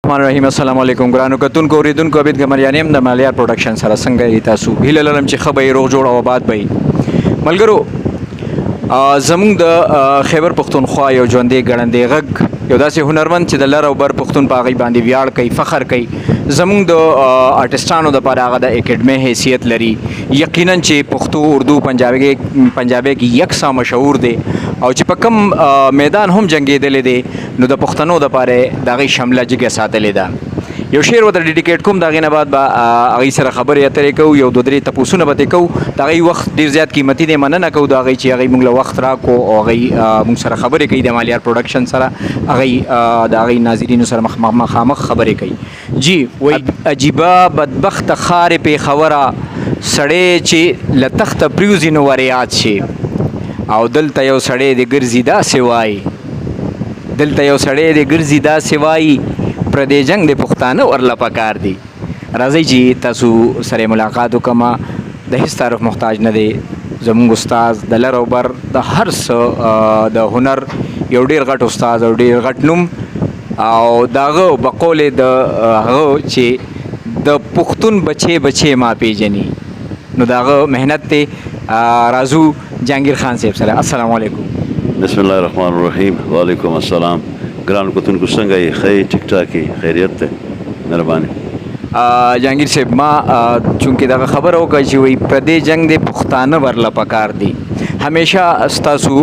الرحمن الرحیم السلام علیکم ګرانو کتونکو اوریدونکو عبید ګمریانیم د مالیار پروډکشن سره څنګه یې تاسو هیله لرم چې ښه به یې روغ جوړ او آباد به یې ملګرو زموږ د خیبر پښتونخوا یو ژوندی ګړندی غږ یو داسې هنرمند چې د لر او بر پښتون په هغې باندې ویاړ کوي فخر کوي زموږ د آرټسټانو دپاره هغه د اکیډمۍ حیثیت لري یقینا چې پښتو اردو پنجابي کې یکسا مشهور دی او چې په کم میدان هم جنګېدلی دی نو د پښتنو دپاره د هغې شمله جګه ساتلې ده یو شعر ورته ډیډیکیټ کوم د هغې نه بعد به هغې سره خبرې اترې کوو یو دوه درې تپوسونه به ترې کوو د هغې وخت ډېر زیات قیمتي دی مننه کوو د هغې چې هغې موږ له وخت راکړو او هغې موږ سره خبرې کوي د مالیار پروډکشن سره هغې د هغې ناظرینو سره مخامخ خبرې کوي جی وایي عجیبه بدبخته ښار پېښوره سړی چې له تخته پریوځي نو وریاد شي او دلته یو سړی د ګرځي داسې وایي دلته یو سړی د ګرځي داسې وایي پردی جنگ د پښتانه ورله پکار دی راځئ چې تاسو سره ملاقات وکړم د هېڅ تعارف محتاج نه دی زموږ استاد د لر او بر د هر څه د هنر یو ډېر غټ استاد او ډېر غټ نوم او د هغه بقول د هغه چې د پښتون بچې ما پیژني نو د هغه محنت دی راځو جهانگیر خان صاحب سره السلام علیکم بسم الله الرحمن الرحیم وعلیکم السلام ګرانو کتونکو څنګه یې ښه ټیک ټاک یې خیریت دی مهرباني جهانگیر صاحب ما چونکې دغه خبره وکړه چې وایي پردی جنګ د پښتانه ورله پکار دی همیشه ستاسو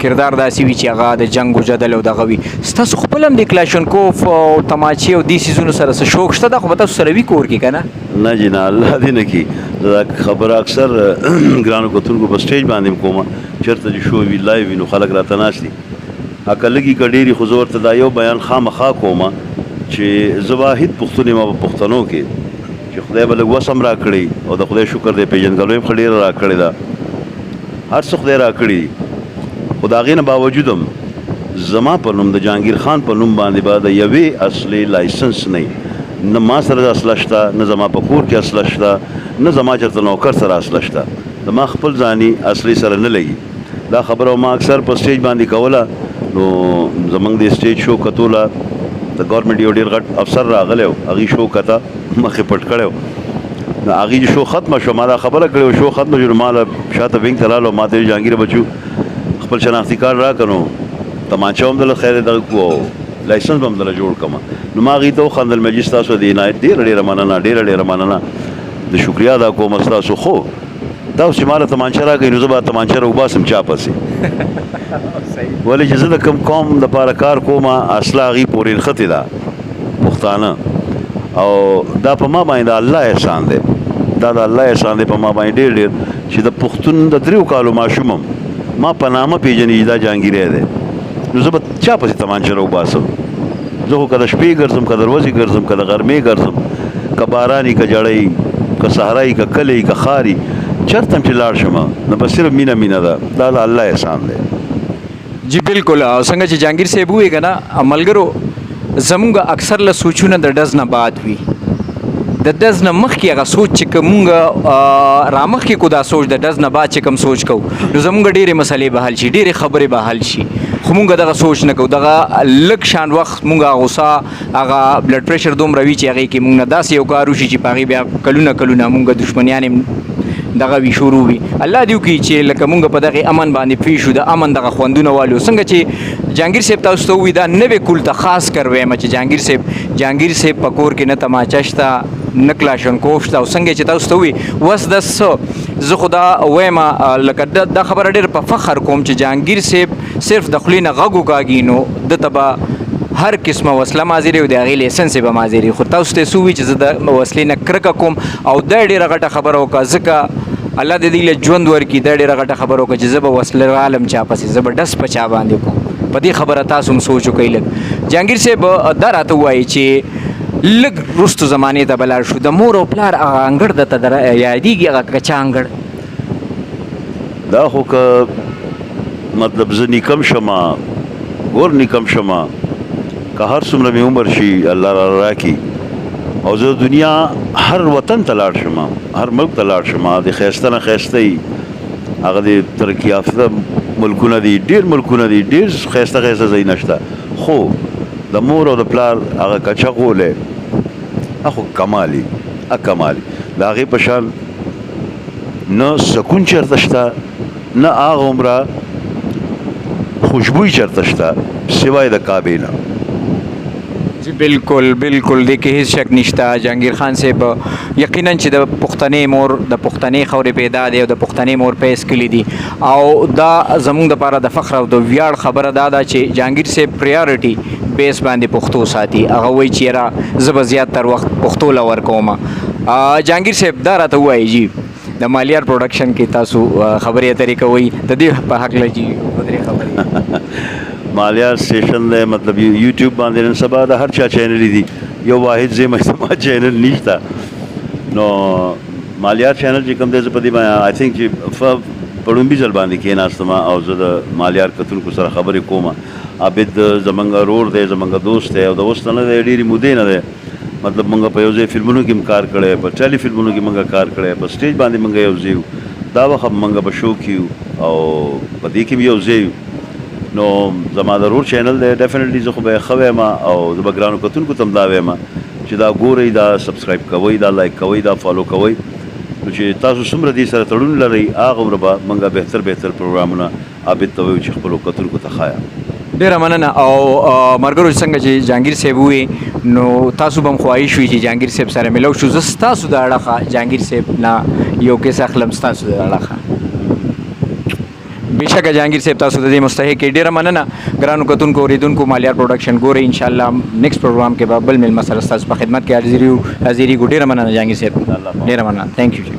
کردار داسې وي چې هغه د جنګ و جدل او دغه وي ستاسو خپل هم د کلاشنکوف او تماچې او دې څیزونو سره څه شوق شته دا خو به تاسو سره وي کور کې که نه نه جي نه الله دې نه کړي دا خبره اکثر ګرانو کتونکو په سټیج باندې کومه چېرته چې شو وي لایو وي نو خلک راته ناست دي که لږي که ډېرې خو زه ورته دا یو بیان خامخا کومه چې زه واحد پښتون یم په پښتنو کې چې خدای به لږ وس هم راکړی او د خدای شکر دی پېژندګلوي هم ښه ډېره راکړې ده هر څه خدای راکړي دي خو د هغې نه باوجود هم زما په نوم د جهانګیر خان په نوم باندې به د یوې اصلي لایسنس نه ما سره اصله شته نه زما په کور کې اصله شته نه زما چېرته نوکر سره اصله شته زما خپل ځاني اصلي سره نه لګي دا خبره ما اکثر په سټیج باندې کوله نو زمونږ د سټیج شو کتوله د ګورنمنټ یو ډېر غټ افسر راغلی و هغې شو کته مخې پټ کړی و نو هغې چې شو ختمه شوه ما دا خبره کړې وه شو ختمه شو نو ما له شاته وینګ ته لاړو ما ته ویل جهانګیر بچو خپل شناختي کارت راکړه نو تمانچه هم دله خیر دغه کړو او لایسنس به هم دله جوړ کړمه نو ما هغې ته وخندل مې جي ستاسو د عنایت ډېره مننه ډېره مننه د شکریا ادا کوم ستاسو خو دا اوس چې ما له تمانچه راکوي نو زه به تمانچه راوباسم چا پسې ولې چې زه د کوم قوم دپاره کار کومه اصله هغې پورې نښتې ده پښتانه او دا په ما باندې د الله احسان دی دا د الله احسان دی په ما باندې ډېر چې د پښتون د 3 کالو ماشوم هم ما په نامه پېژني چې دا جهانګیری دی نو زه به چا پسې تمانچه راوباسم زه خو که د شپې ګرځم که د ورځې ګرځم که د غرمې ګرځم که باران که جړی که صحرا که کلی که ښار چېرته هم چې لاړ شم نو بس صرف مینه ده دا د الله احسان دی جی بالکل څنګه چې جهانګیر صاحب ووایي که نه ملګرو زموږ اکثر له سوچونه د ډز نه بعد وي د ډز نه مخکې هغه سوچ چې که مونږ رامخکې کو دا سوچ د ډز نه بعد چې کوم سوچ کوو نو زموږ ډېرې مسلې به حل شي ډېرې خبرې به حل شي خو مونږ دغه سوچ نه کوو دغه لږ شان وخت مونږ غوسه هغه بلډ پریشر دومره وي چې هغې کې مونږ نه داسې یو کار وشي چې په هغې بیا کلونه مونږ دښمنیان دغه وي شروع وي الله دې وکړي چې لکه مونږ په دغې امن باندې پوه شو د امن دغه خوندونه والو څنګه چې جهانګیر صاحب تاسو ته ووایي دا نوې کول ته خاص کر وایم چې جهانګیر صاحب په کور کې نه تماچه شته نه کلاشنکوف شته او څنګه چې تاسو ته ووایي وس د څه زه خو دا وایم لکه دا خبره ډېر په فخر کوم چې جهانګیر صاحب صرف د خولې نه غږ وکاږي نو ده ته به هر قسمه وسله مازیري او د هغې لیسنس یې به مازیري خو تاسو ته یې څه ووایي چې زه د وسلې نه کرکه کوم او دا ډېره غټه خبره وکړه ځکه الله دې دې له ژوند ورکړي دا ډېره غټه خبره وکړه چې زه به وسله رالم چا پسې زه به ډس په چا باندې کوم په دې خبره تاسو هم سوچ وکئ لږ جهانګیر صاحب دا راته ووایي چې لږ وروستو زمانې ته به لاړ شو د مور او پلار هغه انګړ درته یادېږي هغه کچا انګړ دا خو که مطلب زه نیکم شمه ګور نیکم شمه که هر څومره مې عمر شي الله را راکړي او زه دنیا هر وطن ته لاړ شم هر ملک ته لاړ شم د ښایسته نه ښایسته وي هغه د ترقي یافته ملکونه دي ډېر ملکونه دي ډېر ښایسته ځایونه شته خو د مور او د پلار هغه کچه غولې اخو کمالي کمالي د هغې په شان نه سکون چېرته شته نه هغه عمره خوشبویي چېرته شته سوای د کعبې نه جی بالکل بالکل دې کې هیڅ شک نشته جهانگیر خان صاحب یقینا چې د پښتنې مور د پښتنې خاورې پیدا دی او د پښتنې مور پیس کلی دي او دا زموږ دپاره د فخر او د ویاړ خبره دا ده چې جهانگیر صاحب پریارټي بیس باندې پښتو ساتي هغه وایي چې یاره زه به زیات تر وخت پښتو له ورکوم جهانگیر صاحب دا راته ووایي جی د مالیار پروډکشن کې تاسو خبرې اترې کوئ د دې په هکله جی درې خبرې مالیار سټیشن دی مطلب یوټیوب باندې نن سبا د هر چا چینل دي یو واحد زما چینل نشته نو مالیار چینل چې کوم دی زه په دې باندې آی تھنک چې په لومبي ځل باندې کېناستم او زه د مالیار کتونکو سره خبرې کوم عابد زمونږ رور دی زمونږ دوست دی او د اوس نه دی ډېرې مودې نه دی مطلب موږ په یو ځای فلمونو کې هم کار کړی په ټیلی فلمونو کې موږ کار کړی په سټیج باندې موږ یو ځای دا وخت موږ په شو کې او په دې کې یو ځای نو زما د رور چینل دی ډیفینیټلی زه خو به یې ښه وایم او زه به ګرانو کتونکو ته هم دا وایم چې دا ګورئ دا سبسکرایب کوئ دا لایک کوئ دا فالو کوئ نو چې تاسو څومره دې سره تړون لرئ هغه عمره به موږ بهتر پروګرامونه عابد ته وایو چې خپلو کتونکو ته ښایه ډیره مننه او مرګرو څنګه چې جهانگیر صاحب ووی نو تاسو به هم خواهش وي چې جهانگیر صاحب سره ملو شو زه ستاسو د اړخه جهانگیر صاحب نه یو کیسه اخلم ستاسو د اړخه بېشکه جهانگیر صاحب تاسو د دې مستحق ډیره مننه ګرانو کتونکو اوریدونکو مالیار پروډکشن ګورئ انشاءالله نیکسټ پروګرام کې به بل میلمه سره ستاسو په خدمت کې حاضري ډیره مننه جهانگیر صاحب ډیره مننه تھینک یو